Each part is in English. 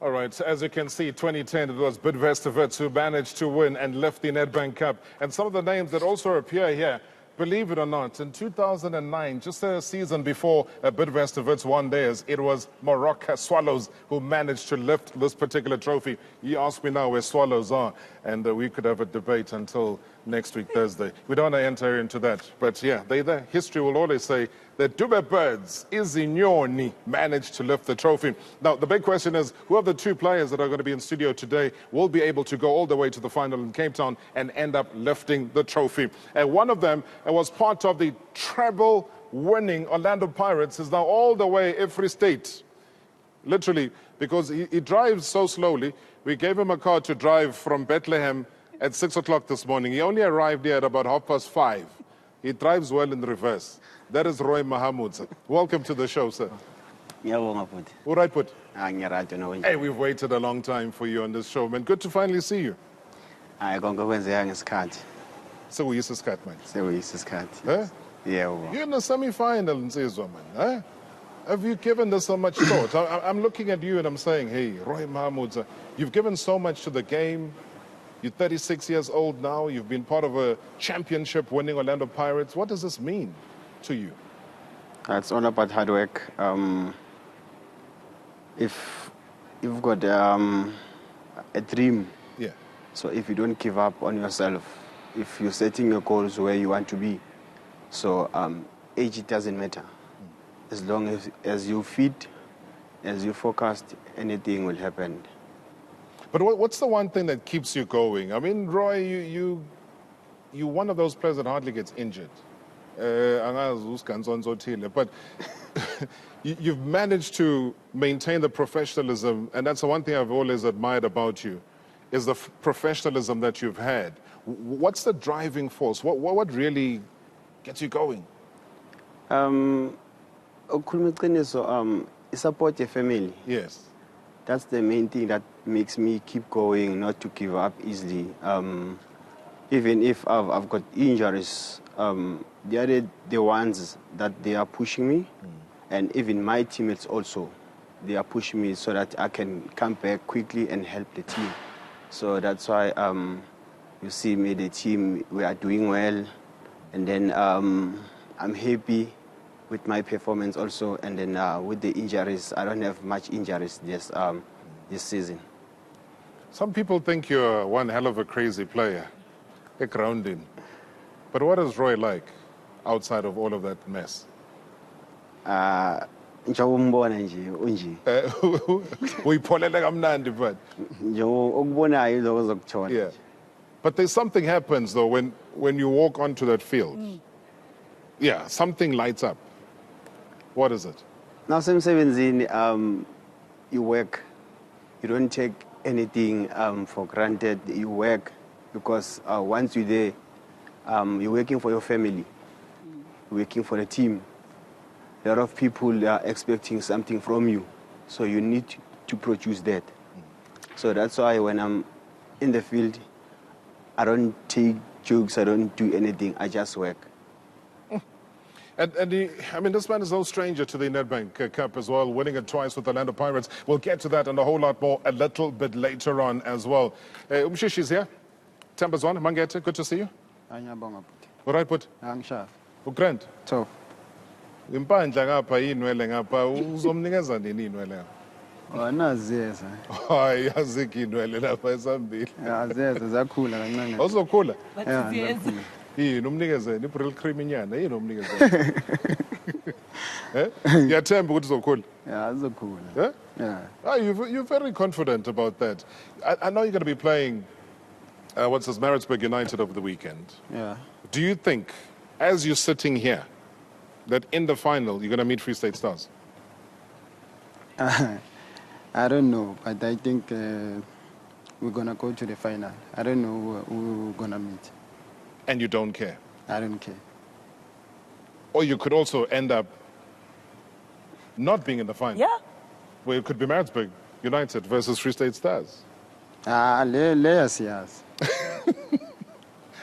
All right, so as you can see, 2010, it was Bidvest who managed to win and lift the Nedbank Cup. And some of the names that also appear here, believe it or not, in 2009, just a season before Bidvest won theirs, it was Morocco Swallows who managed to lift this particular trophy. You ask me now where Swallows are, and we could have a debate until next week, Thursday. We don't want to enter into that. But yeah, the history will always say that Dube Birds, Izinyoni, managed to lift the trophy. Now, the big question is, who of the two players that are going to be in studio today will be able to go all the way to the final in Cape Town and end up lifting the trophy? And one of them was part of the treble-winning Orlando Pirates, is now all the way in Free State. Literally, because he drives so slowly. We gave him a car to drive from Bethlehem at 6 o'clock this morning. He only arrived here at about 5:30. He drives well in reverse. That is Rooi Mahamutsa. Welcome to the show, sir. All right, put. Hey, we've waited a long time for you on this show, man. Good to finally see you. So we used to scat, man. Huh? Yeah. You're in the semi-final, Nzizwa, man. Huh? Have you given this so much thought? I'm looking at you and I'm saying, hey, Rooi Mahamutsa, you've given so much to the game. You're 36 years old now. You've been part of a championship-winning Orlando Pirates. What does this mean to you? It's all about hard work. If you've got a dream, yeah. So if you don't give up on yourself, if you're setting your goals where you want to be, so age, it doesn't matter. As long as you fit, as you focused, anything will happen. But what's the one thing that keeps you going? I mean, Roy, you're one of those players that hardly gets injured. But you've managed to maintain the professionalism, and that's the one thing I've always admired about you, is the professionalism that you've had. What's the driving force? What really gets you going? Support your family. Yes. That's the main thing that makes me keep going, not to give up easily. Even if I've got injuries, they are the ones that they are pushing me. And even my teammates also, they are pushing me so that I can come back quickly and help the team. So that's why you see me, the team, we are doing well. And then I'm happy with my performance also, and then with the injuries, I don't have much injuries this season. Some people think you're one hell of a crazy player, a grounding. But what is Roy like outside of all of that mess? Yeah. But there's something happens though when you walk onto that field. Yeah, something lights up. What is it? Now, same 17, you work. You don't take anything for granted. You work because once you're there, you're working for your family. You're working for the team. A lot of people are expecting something from you, so you need to produce that. So that's why when I'm in the field, I don't take jokes, I don't do anything, I just work. And I mean, this man is no stranger to the Nedbank Cup as well, winning it twice with the Orlando Pirates. We'll get to that and a whole lot more a little bit later on as well. Umshishi's here. Themba, Zwane, Mangete, good to see you. All right, put. Ugrand. So. Impandla ngapha inwele ngapha uzomnikeza nini inwele ngapha? Naziyeza. Hayi yaziki inwele lapha esambili. Yaziyeza zakhula kancane. Awuzokhula? Yeah. Yini umnikezeni ibril cream inyana yini umnikezeni? Ngiyathemba ukuthi uzokhula. Yeah, uzokhula. Yeah? Yeah. Oh, you're very confident about that. I know you're going to be playing Maritzburg United over the weekend. Yeah. Do you think, as you're sitting here, that in the final you're going to meet Free State Stars? I don't know, but I think we're going to go to the final. I don't know who we're going to meet. And you don't care? I don't care. Or you could also end up not being in the final. Yeah. Well, it could be Maritzburg United versus Free State Stars. Yes.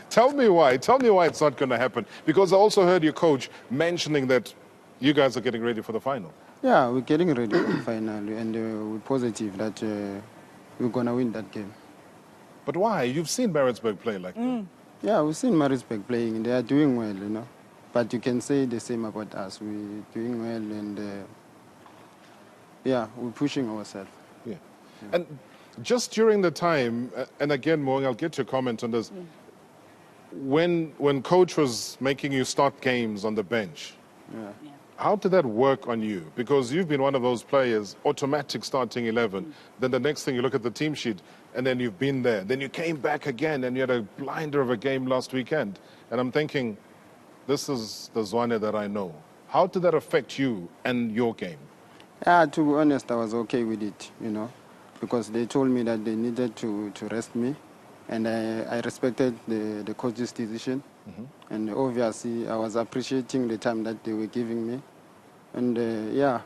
Tell me why. Tell me why it's not going to happen. Because I also heard your coach mentioning that You guys are getting ready for the final. Yeah, we're getting ready for the final, and we're positive that we're going to win that game. But why? You've seen Maritzburg play like that. Yeah, we've seen Maritzburg playing. They are doing well, you know. But you can say the same about us. We're doing well, and yeah, we're pushing ourselves. Yeah. And just during the time, and again, Moeng, I'll get your comment on this. When coach was making you start games on the bench, how did that work on you? Because you've been one of those players, automatic starting 11. Then the next thing you look at the team sheet, and then you've been there. Then you came back again, and you had a blinder of a game last weekend. And I'm thinking, this is the Zwane that I know. How did that affect you and your game? Yeah, to be honest, I was okay with it, you know, because they told me that they needed to rest me, and I respected the coach's decision. And obviously, I was appreciating the time that they were giving me, and yeah.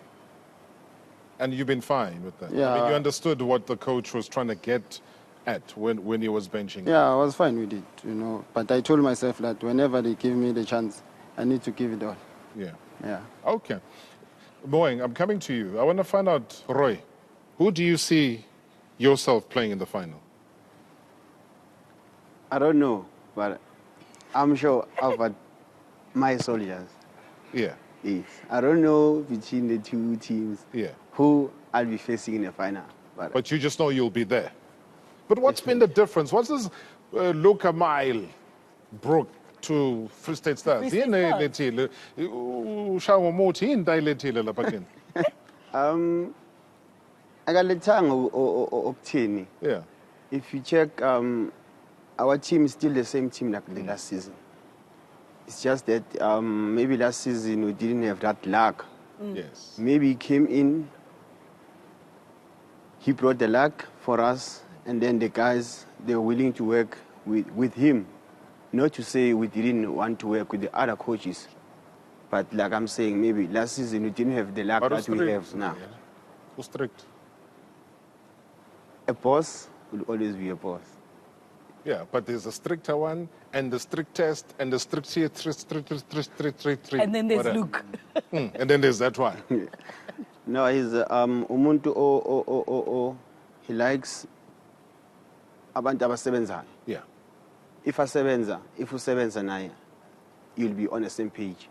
And you've been fine with that? Yeah. I mean, you understood what the coach was trying to get at when he was benching? Yeah, I was fine with it, you know, but I told myself that whenever they give me the chance, I need to give it all. Yeah. Yeah. Okay. Moeng, I'm coming to you. I want to find out, Roy, who do you see yourself playing in the final? I don't know, but I'm sure about my soldiers. Yeah. Yes. I don't know between the two teams who I'll be facing in the final. But you just know you'll be there. But what's been the difference? What's this Luka mile broke to Free State Stars? Yeah. If you check, our team is still the same team like the last season. It's just that maybe last season we didn't have that luck. Yes. Maybe he came in, he brought the luck for us, and then the guys, they were willing to work with him. Not to say we didn't want to work with the other coaches, but like I'm saying, maybe last season we didn't have the luck that we have now. Who's strict? A boss will always be a boss. Yeah, but there's a stricter one, and the strictest, and the strict. And then there's Luke. And then there's that one. No, he's umuntu he likes abantu abasebenzayo. Yeah. If usebenza naye, you'll be on the same page.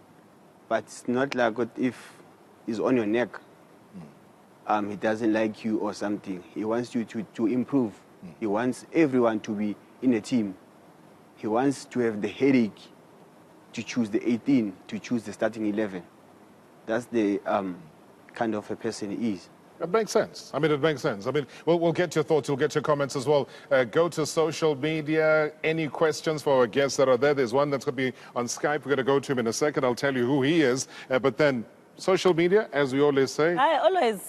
But it's not like if he's on your neck, he doesn't like you or something. He wants you to improve. He wants everyone to be in a team. He wants to have the headache to choose the 18, to choose the starting 11. That's the kind of a person he is. It makes sense. I mean, it makes sense. I mean, we'll get your thoughts. We'll get your comments as well. Go to social media. Any questions for our guests that are there? There's one that's going to be on Skype. We're going to go to him in a second. I'll tell you who he is. But then social media, as we always say,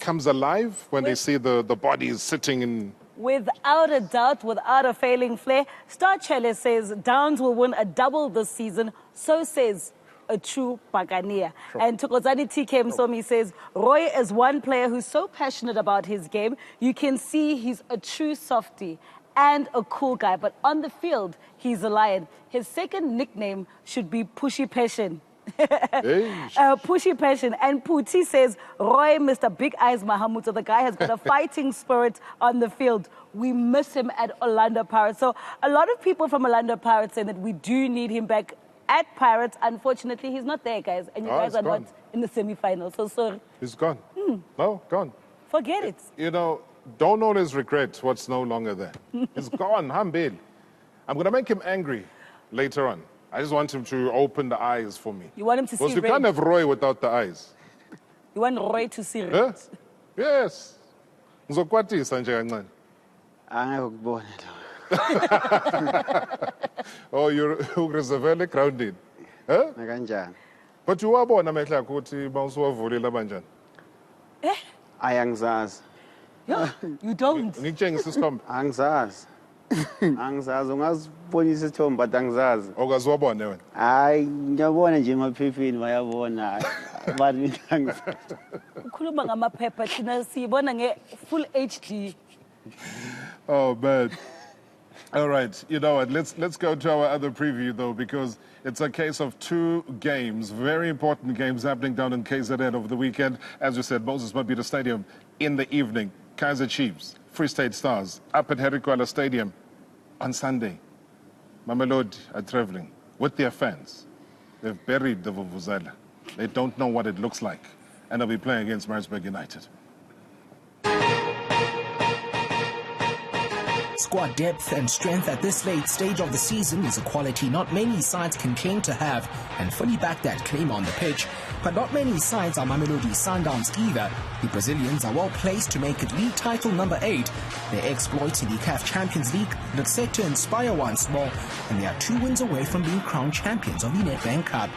comes alive when they see the bodies sitting in. Without a doubt, without a failing flair. Star Chele says Downs will win a double this season. So says a true Pagania. Sure. And Tukozani TK Msomi says, Roy is one player who's so passionate about his game. You can see he's a true softie and a cool guy. But on the field, he's a lion. His second nickname should be Pushy Passion. Pushy Passion. And Puti says, Roy, Mr. Big Eyes Mahamutsa, the guy has got a fighting spirit on the field. We miss him at Orlando Pirates. So a lot of people from Orlando Pirates say that we do need him back at Pirates. Unfortunately, he's not there, guys. And you guys are not in the semi-final. So sorry. He's gone. No, gone. Forget it. You know, don't always regret what's no longer there. He's gone. Hambil. I'm going to make him angry later on. I just want him to open the eyes for me. You want him to see red? Because you can't have Roy without the eyes. You want Roy to see red? Yes. Ngizokwatisa nje kancane. Angekubona. Oh, you're reservele grounded. Huh? Nakanjani? But you wabona amehla akho ukuthi mawusuwavulile abanjani? Ayangizazi. Yeah, you don't. Ngikutshengisa isikhombe. Angizazi. Angizazi ungazibonisa isithombe but angizazi. Awukaziwabone wena? Hayi ngiyabona nje emaphepheni bayabona. But mina angizazi. Ukhuluma ngamaphepha thina siyibona nge-full HD. Oh man. All right, you know what? Let's go to our other preview though, because It's a case of 2 games, very important games happening down in KZN over the weekend. As you said, Moses Mabhida Stadium in the evening. Kaizer Chiefs, Free State Stars, up at Herikwala Stadium on Sunday. Mamelodi are traveling with their fans. They've buried the Vuvuzela. They don't know what it looks like. And they'll be playing against Maritzburg United. Squad depth and strength at this late stage of the season is a quality not many sides can claim to have and fully back that claim on the pitch. But not many sides are Mamelodi Sundowns either. The Brazilians are well placed to make it league title number 8. Their exploits in the CAF Champions League look set to inspire once more, and they are 2 wins away from being crowned champions of the Nedbank Cup.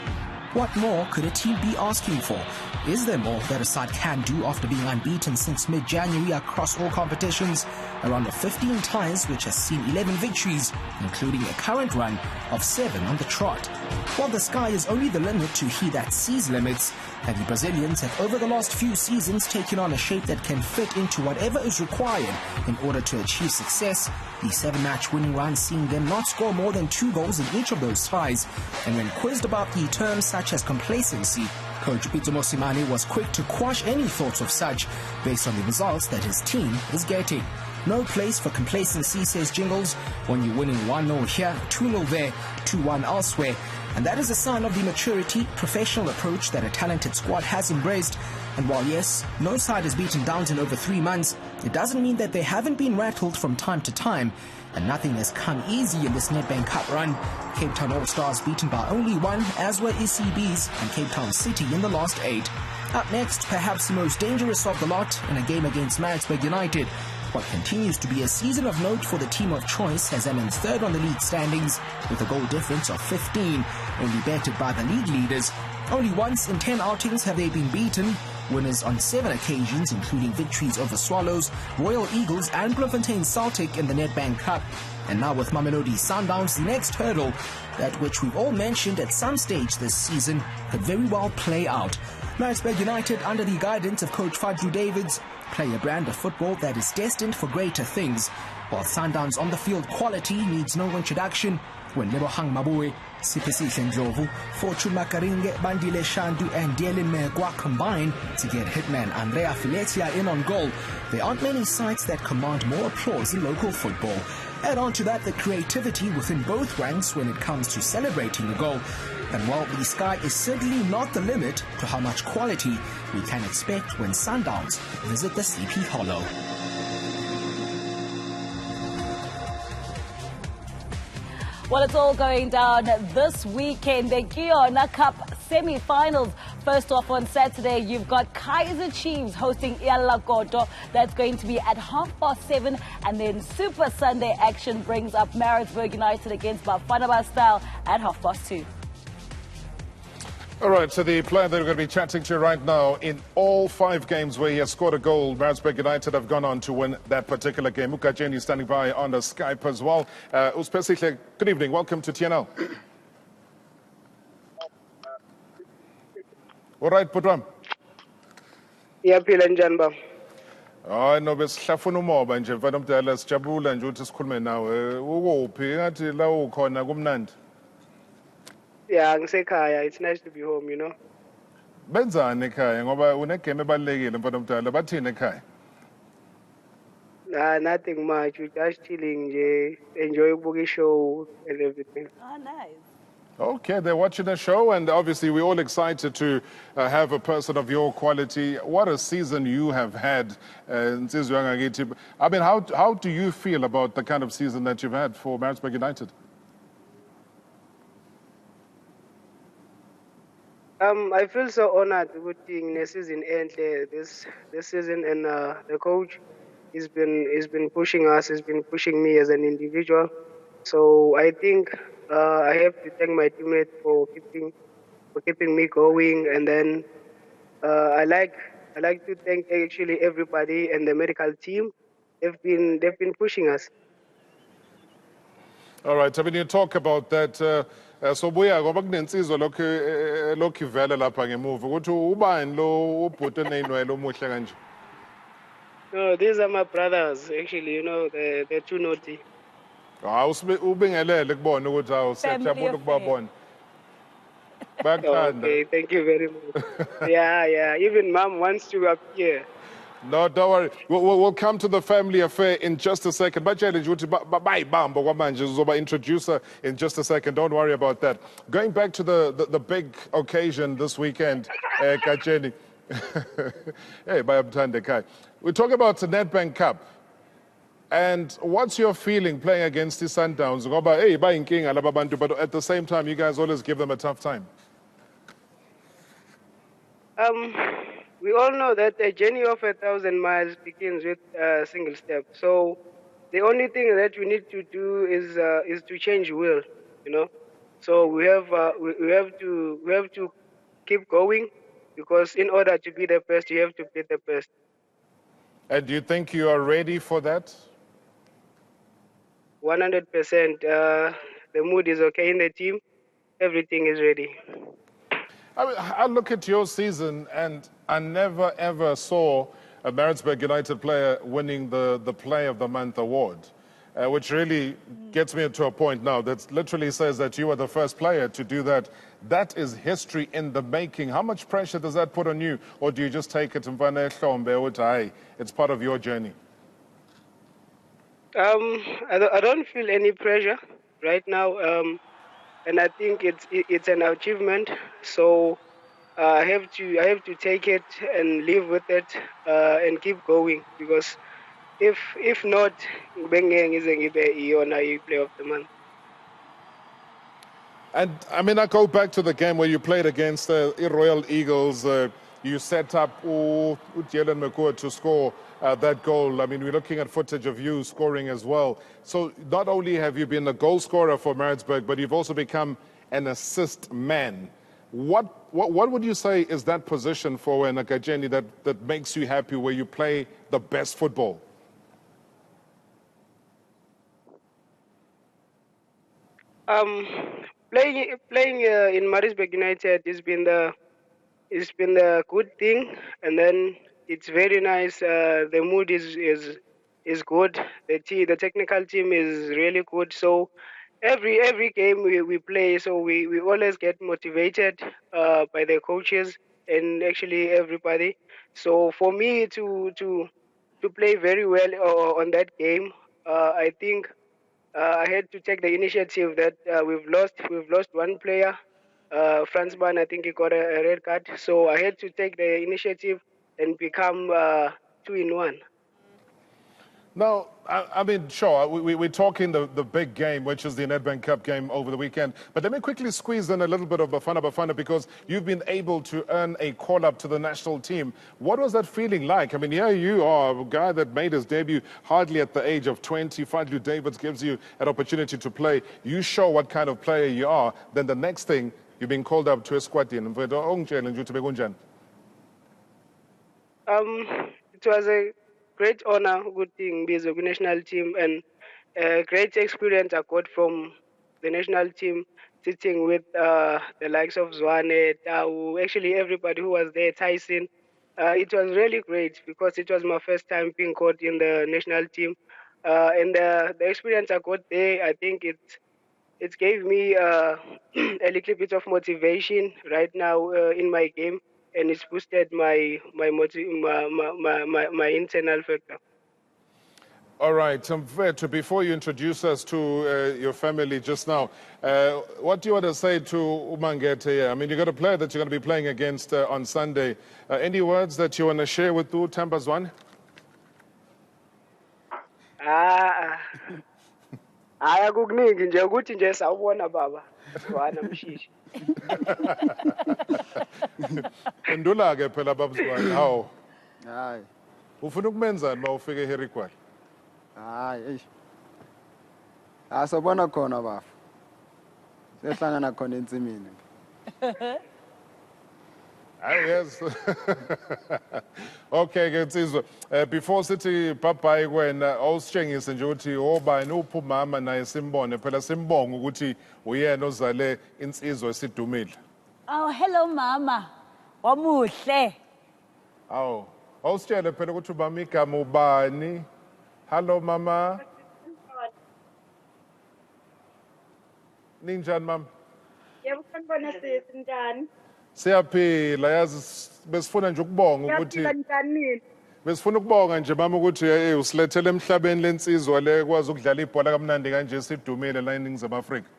What more could a team be asking for? Is there more that a side can do after being unbeaten since mid-January across all competitions? Around 15 ties, which has seen 11 victories, including a current run of 7 on the trot. While the sky is only the limit to he that sees limits, and the Brazilians have over the last few seasons taken on a shape that can fit into whatever is required in order to achieve success, the 7-match winning run seeing them not score more than 2 goals in each of those ties. And when quizzed about the terms such as complacency, Coach Peter Mosimane was quick to quash any thoughts of such based on the results that his team is getting. No place for complacency, says Jingles, when you're winning 1-0 here, 2-0 there, 2-1 elsewhere. And that is a sign of the maturity, professional approach that a talented squad has embraced. And while yes, no side has beaten Downs in over 3 months, it doesn't mean that they haven't been rattled from time to time. And nothing has come easy in this Nedbank Cup run. Cape Town All-Stars beaten by only 1, as were ECBs and Cape Town City in the last 8. Up next, perhaps the most dangerous of the lot in a game against Maritzburg United. What continues to be a season of note for the team of choice has them in 3rd on the league standings with a goal difference of 15, only bettered by the league leaders. Only once in 10 outings have they been beaten. Winners on 7 occasions, including victories over Swallows, Royal Eagles and Bloemfontein Celtic in the Nedbank Cup. And now with Mamelodi Sundowns, the next hurdle, that which we've all mentioned at some stage this season, could very well play out. Maritzburg United, under the guidance of coach Fadlu Davids, play a brand of football that is destined for greater things, while Sundowns on-the-field quality needs no introduction. When Lebohang Mabue, Sipesihle Ndlovu, Fortune Makaringe, Bandile Shandu and Dylan Megwa combine to get hitman Andrea Filetia in on goal, there aren't many sides that command more applause in local football. Add on to that the creativity within both ranks when it comes to celebrating a goal. And while the sky is certainly not the limit to how much quality we can expect when Sundowns visit the Sleepy Hollow. Well, it's all going down this weekend. The Kiona Cup semi-finals. First off, on Saturday, you've got Kaizer Chiefs hosting Koto. That's going to be at 7:30. And then Super Sunday action brings up Maritzburg United against Bafana Style at 2:30. All right, so the player that we're going to be chatting to right now, in all 5 games where he has scored a goal, Maritzburg United have gone on to win that particular game. Ukajeni is standing by on the Skype as well. Uspesihle, good evening. Welcome to TNL. All right, Putram. Iyaphila njani baba? Hayi no besihlafuna umoba nje mfana omdala sijabula nje ukuthi sikhulume nawe. Ukuphi ngathi la ukhona kumnandi? Yeah, ngisekhaya. It's nice to be home, you know. Benzani ekhaya ngoba unegame ebalekile mfana omdala. Bathini ekhaya? Nah, nothing much. We're just chilling nje, enjoy ukubuka show and everything. Oh, nice. Okay, they're watching the show, and obviously we're all excited to have a person of your quality. What a season you have had. I mean, how do you feel about the kind of season that you've had for Maritzburg United? I feel so honored with being in the season end this season, and the coach has been pushing us, has been pushing me as an individual. So I think I have to thank my teammates for keeping me going, and then I like to thank actually everybody and the medical team. They've been pushing us. All right, I mean, you talk about that. So buya ngoba kunensizwa lokho ivela lapha ngemuva ukuthi ubani lo ubhuti enenwele omuhle kanje. No, these are my brothers actually, you know, they're too naughty. Ubingelele kubona ukuthi siyajabula ukubabona. Okay, thank you very much. Yeah. Even mom wants to appear. No, don't worry. We'll come to the family affair in just a second. But introduce her in just a second. Don't worry about that. Going back to the big occasion this weekend, Kajeni. Hey, Bayabtande Kai. We're talking about the Nedbank Cup. And what's your feeling playing against the Sundowns? But at the same time, you guys always give them a tough time. We all know that a journey of 1,000 miles begins with a single step. So the only thing that we need to do is to change will, you know. So we have to keep going, because in order to be the best, you have to be the best. And do you think you are ready for that? 100%. The mood is okay in the team. Everything is ready. I mean, I look at your season, and I never ever saw a Maritzburg United player winning the Player of the Month award, which really gets me to a point now that literally says that you are the first player to do that. That is history in the making. How much pressure does that put on you, or do you just take it and it's part of your journey? I don't feel any pressure right now, and I think it's an achievement. So I have to take it and live with it, and keep going, because if not, Bengeng isn't a Player of the Month. And I mean, I go back to the game where you played against the Royal Eagles. You set up Jalen McCoy to score that goal. I mean, we're looking at footage of you scoring as well. So not only have you been a goal scorer for Maritzburg, but you've also become an assist man. What would you say is that position for Nakajeni that makes you happy, where you play the best football? Playing in Maritzburg United has been the good thing, and then it's very nice. The mood is good. The technical team is really good. So every game we play, so we always get motivated by the coaches and actually everybody. So for me to play very well on that game, I think I had to take the initiative that we've lost one player, Franzman. I think he got a red card, so I had to take the initiative and become 2-in-1. Now, I mean, sure, we're talking the big game, which is the Nedbank Cup game over the weekend. But let me quickly squeeze in a little bit of Bafana, because you've been able to earn a call-up to the national team. What was that feeling like? I mean, here you are, a guy that made his debut hardly at the age of 20. Fadlu Davids gives you an opportunity to play. You show what kind of player you are. Then the next thing, you've been called up to a squad team. It was a great honor, good thing, being a national team, and a great experience I got from the national team, sitting with the likes of Zwane, Tau, actually everybody who was there, Tyson. It was really great, because it was my first time being called in the national team, and the experience I got there, I think it gave me a little bit of motivation right now in my game, and it's boosted my internal factor. All right, Mfethu, before you introduce us to your family just now, what do you want to say to Umangete here? I mean, you got a player that you're going to be playing against on Sunday. Any words that you want to share with Themba, Zwane? Akukuningi nje ukuthi nje sawubona baba. Zwana mshishi. Ndula-ke phela babuzwane, hawu. Hayi. Ufuna ukumenzani uma ufike eHerikwayo? Hayi, asabona khona bafu. Sehlangana khona ensimini. Yes. Okay, ke Nsizwa. Before sithi bye-bye kwena, awusitshengise nje ukuthi obani uphi umama naye simbone, phela simbonga ukuthi uyena ozale insizwa esidumile. Oh, hello mama. Wamuhle. Awu, awusitshele phela ukuthi ubani igama ubani. Hello mama. Ninjani mama? Sawubona sisi njani? Siyaphila yazi besifuna nje ukubonga ukuthi Ngiyaphila njani nini? besifuna ukubonga nje mama ukuthi usilethele emhlabeni lensizwa le kwazi ukudlala ibhola kamnandi kanje sidumile la eNingizimu Afrika.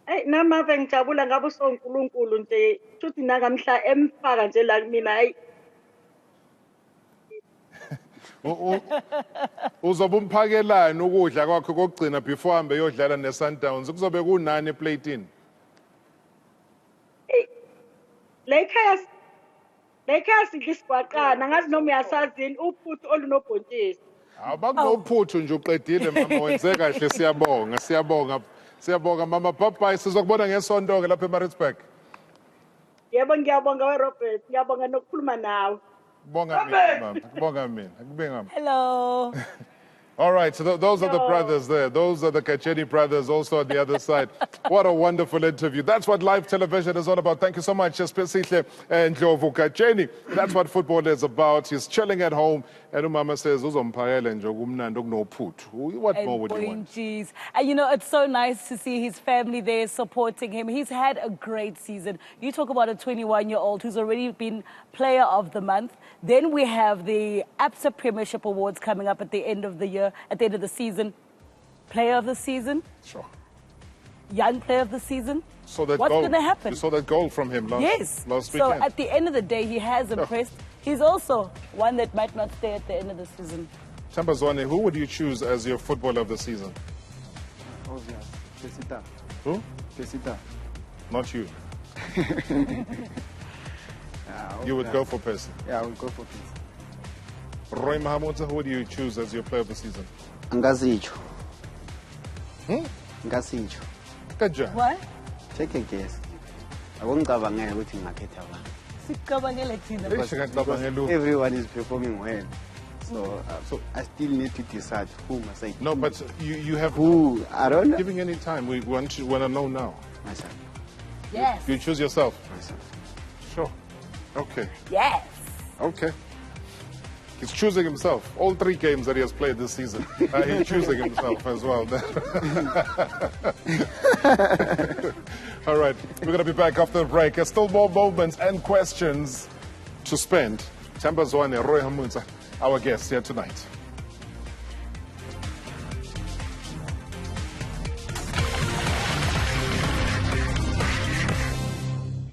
Hey nama ave ngijabula ngabe usonkulunkulu nje. Futhi nakamhla emfaka nje la kumina hayi. Uzobe umphakelani ukudla kwakhe kokugcina before hambe yodlala neSundowns kuzobe kunani eplateini? Lekhaya sidla isigwaqana ngazi noma uyasazini uphuthu olunobhontshisi. Abakunophuthu nje uqedile mama wenze kahle siyabonga mama bye sizokubona ngesonto ke lapha eMaritzburg. Yebo ngiyabonga weRobert ngiyabonga nokukhuluma nawe. Bonga mina mama bonga mina akubinga. Hello. All right, so those are the brothers there. Those are the Kacheni brothers also on the other side. What a wonderful interview. That's what live television is all about. Thank you so much, Especially and Ndlovu Kacheni. That's what football is about. He's chilling at home. And Umama says, what more would you want? Geez. And you know, it's so nice to see his family there supporting him. He's had a great season. You talk about a 21-year-old who's already been Player of the Month. Then we have the ABSA Premiership Awards coming up at the end of the year, at the end of the season. Player of the Season. Sure. Young Player of the Season. So that What's going to happen? You saw that goal from him last weekend. So at the end of the day, he has impressed. He's also one that might not stay at the end of the season. Themba Zwane, who would you choose as your footballer of the season? Pesita. Who? Pesita. Not you. You would go for Percy. Yeah, I would go for Pesita. Rooi Mahamutsa, who would you choose as your player of the season? Ngasicho. Ngasicho. Kaja. What? Take a guess. Akungicabangela ukuthi ngakhetha abantu. Everyone is performing well. So I still need to decide who must I choose. No, but you have who I don't know. Giving any time. We want to know now. Myself. Yes. You choose yourself. Myself. Sure. Okay. Yes. Okay. He's choosing himself. All 3 games that he has played this season, he's choosing himself as well. All right, we're going to be back after the break. There's still more moments and questions to spend. Themba Zwane, Rooi Mahamutsa, our guests here tonight.